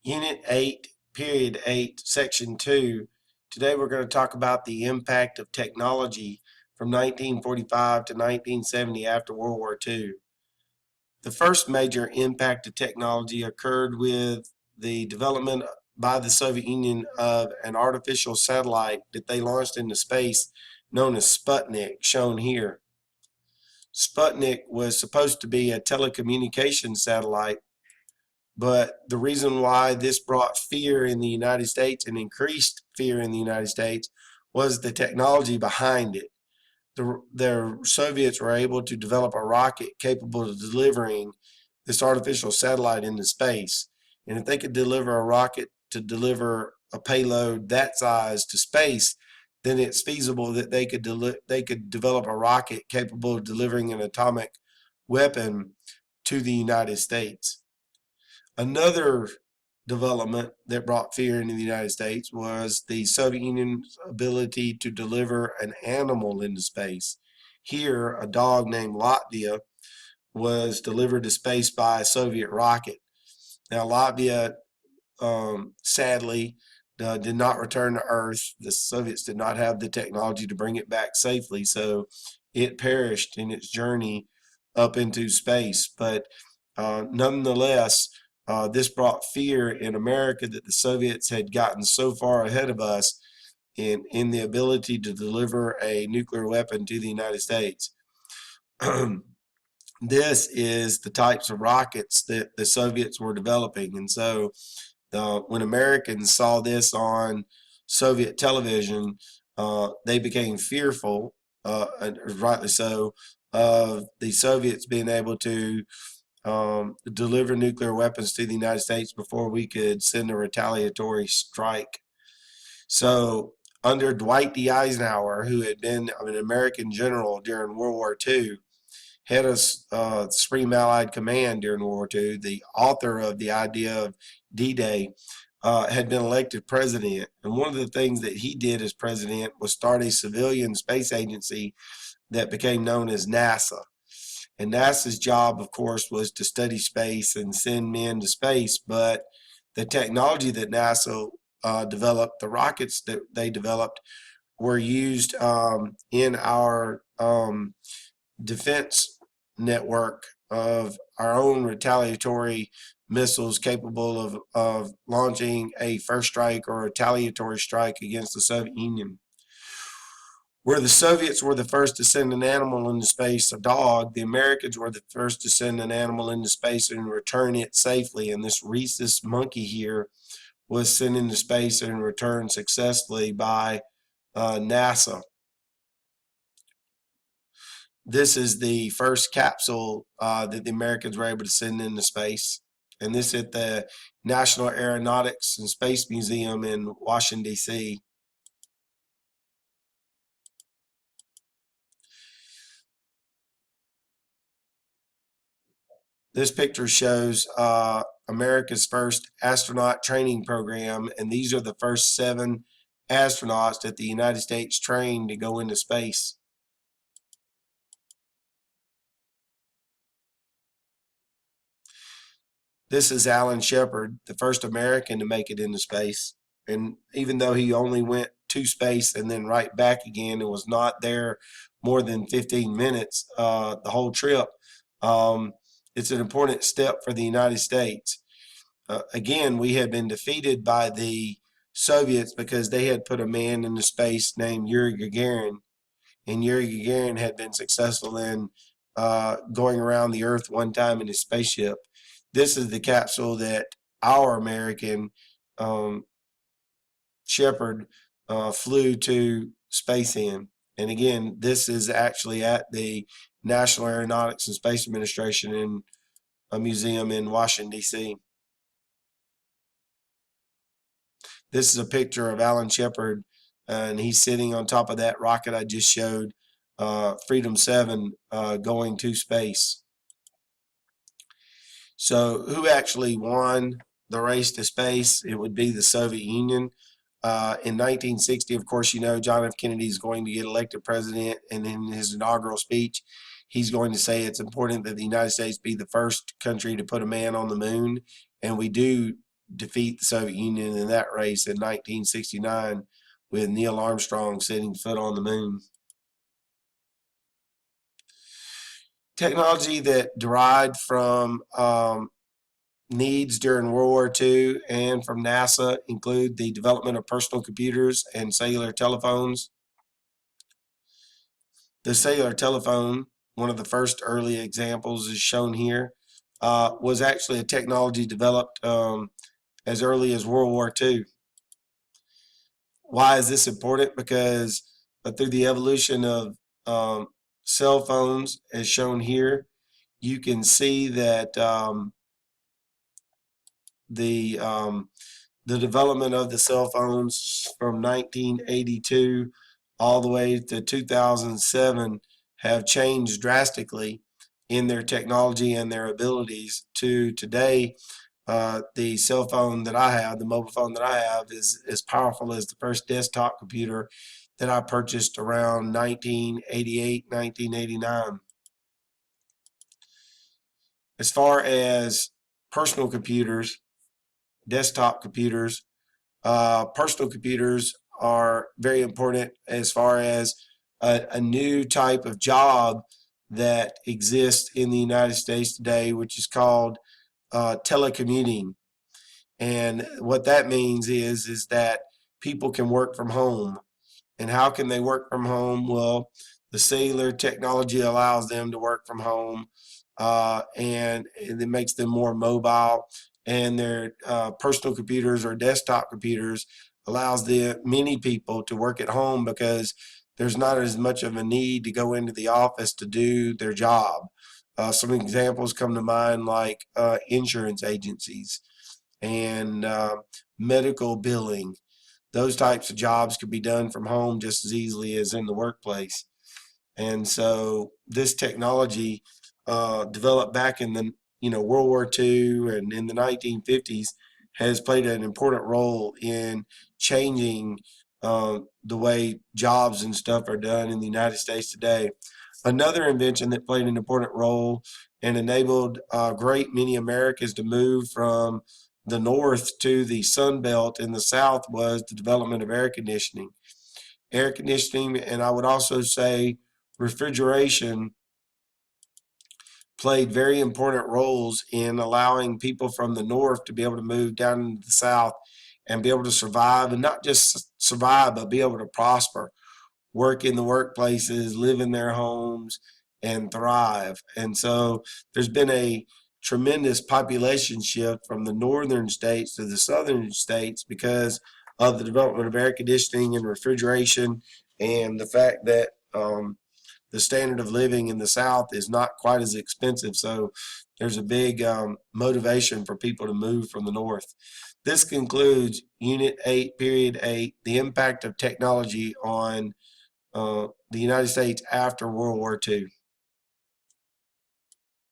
Unit 8, Period 8, Section 2. Today we're going to talk about the impact of technology from 1945 to 1970 after World War II. The first major impact of technology occurred with the development by the Soviet Union of an artificial satellite that they launched into space known as Sputnik, shown here. Sputnik was supposed to be a telecommunications satellite, but the reason why this brought fear in the United States and increased fear in the United States was the technology behind it. The Soviets were able to develop a rocket capable of delivering this artificial satellite into space. And if they could deliver a rocket to deliver a payload that size to space, then it's feasible that they could develop a rocket capable of delivering an atomic weapon to the United States. Another development that brought fear into the United States was the Soviet Union's ability to deliver an animal into space. Here, a dog named Latvia was delivered to space by a Soviet rocket. Now, Latvia sadly did not return to Earth. The Soviets did not have the technology to bring it back safely, so it perished in its journey up into space. But nonetheless, this brought fear in America that the Soviets had gotten so far ahead of us in the ability to deliver a nuclear weapon to the United States. This is the types of rockets that the Soviets were developing. And so when Americans saw this on Soviet television, they became fearful, and rightly so, of the Soviets being able to deliver nuclear weapons to the United States before we could send a retaliatory strike. So under Dwight D. Eisenhower, who had been an American general during World War II, head of Supreme Allied Command during World War II, the author of the idea of D-Day, had been elected president. And one of the things that he did as president was start a civilian space agency that became known as NASA. And NASA's job, of course, was to study space and send men to space. But the technology that NASA developed, the rockets that they developed, were used in our defense network of our own retaliatory missiles capable of launching a first strike or retaliatory strike against the Soviet Union. Where the Soviets were the first to send an animal into space, a dog, the Americans were the first to send an animal into space and return it safely. And this rhesus monkey here was sent into space and returned successfully by NASA. This is the first capsule that the Americans were able to send into space. And this at the National Aeronautics and Space Museum in Washington, D.C. This picture shows America's first astronaut training program, and these are the first 7 astronauts that the United States trained to go into space. This is Alan Shepard, the first American to make it into space. And even though he only went to space and then right back again and was not there more than 15 minutes the whole trip, it's an important step for the United States. Again, we had been defeated by the Soviets because they had put a man into space named Yuri Gagarin, and Yuri Gagarin had been successful in going around the Earth one time in his spaceship. This is the capsule that our American Shepard flew to space in. And again, this is actually at the National Aeronautics and Space Administration in a museum in Washington, D.C. This is a picture of Alan Shepard, and he's sitting on top of that rocket I just showed, Freedom 7, going to space. So who actually won the race to space? It would be the Soviet Union. In 1960, of course, you know, John F. Kennedy is going to get elected president, and in his inaugural speech, he's going to say it's important that the United States be the first country to put a man on the moon, and we do defeat the Soviet Union in that race in 1969 with Neil Armstrong setting foot on the moon. Technology that derived from needs during World War II and from NASA include the development of personal computers and cellular telephones. The cellular telephone, one of the first early examples is shown here, was actually a technology developed as early as World War II. Why is this important? Because through the evolution of cell phones, as shown here, you can see that the development of the cell phones from 1982 all the way to 2007 have changed drastically in their technology and their abilities to today. The cell phone that I have, the mobile phone that I have, is as powerful as the first desktop computer that I purchased around 1988, 1989. As far as personal computers, desktop computers, personal computers are very important as far as a new type of job that exists in the United States today, which is called telecommuting. And what that means is that people can work from home. And how can they work from home? Well, the cellular technology allows them to work from home, and it makes them more mobile. And their personal computers or desktop computers allows many people to work at home because there's not as much of a need to go into the office to do their job. Some examples come to mind like insurance agencies and medical billing. Those types of jobs could be done from home just as easily as in the workplace. And so this technology developed back in the World War II and in the 1950s has played an important role in changing the way jobs and stuff are done in the United States today. Another invention that played an important role and enabled a great many Americans to move from the north to the Sun Belt in the south was the development of air conditioning. Air conditioning, and I would also say refrigeration, played very important roles in allowing people from the north to be able to move down into the south and be able to survive, and not just survive, but be able to prosper, work in the workplaces, live in their homes, and thrive. And so there's been a tremendous population shift from the northern states to the southern states because of the development of air conditioning and refrigeration, and the fact that the standard of living in the South is not quite as expensive. So there's a big motivation for people to move from the North. This concludes Unit 8, Period 8, the impact of technology on the United States after World War II.